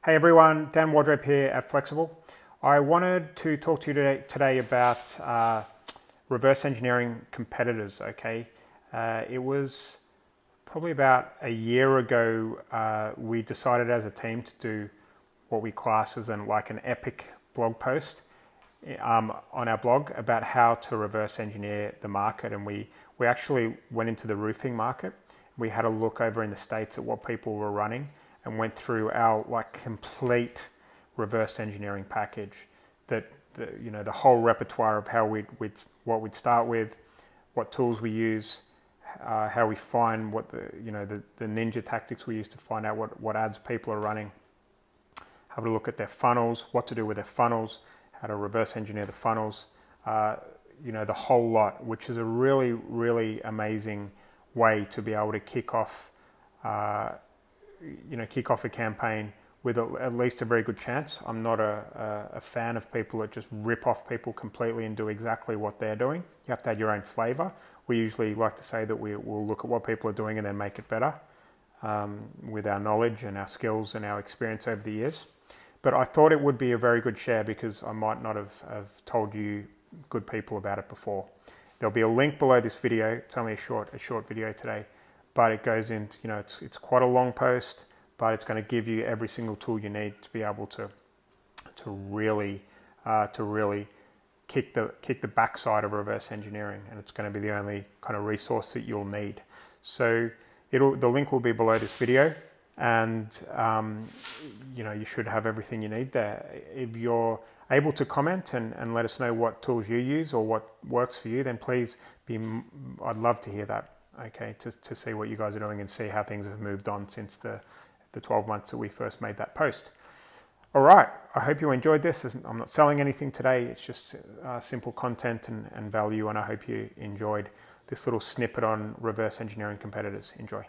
Hey everyone, Dan Wardrope here at Flexxable. I wanted to talk to you today about reverse engineering competitors, okay? It was probably about a year ago we decided as a team to do what we class as an epic blog post on our blog about how to reverse engineer the market, and we actually went into the roofing market. We had a look over in the States at what people were running and went through our complete reverse engineering package, that the whole repertoire of how what we'd start with, what tools we use, how we find what the ninja tactics we use to find out what ads people are running, have a look at their funnels, what to do with their funnels, how to reverse engineer the funnels, the whole lot, which is a really amazing way to be able to kick off a campaign with at least a very good chance. I'm not a fan of people that just rip off people completely and do exactly what they're doing. You have to add your own flavor. We usually like to say that we'll look at what people are doing and then make it better with our knowledge and our skills and our experience over the years. But I thought it would be a very good share because I might not have told you good people about it before. There'll be a link below this video. It's only a short video today, but it goes into, it's quite a long post, but it's going to give you every single tool you need to be able to really kick the backside of reverse engineering, and it's going to be the only kind of resource that you'll need. So the link will be below this video, and you should have everything you need there. If you're able to comment and let us know what tools you use or what works for you, then please I'd love to hear that, okay, to see what you guys are doing and see how things have moved on since the 12 months that we first made that post. All right, I hope you enjoyed this. I'm not selling anything today. It's just simple content and value, and I hope you enjoyed this little snippet on reverse engineering competitors. Enjoy.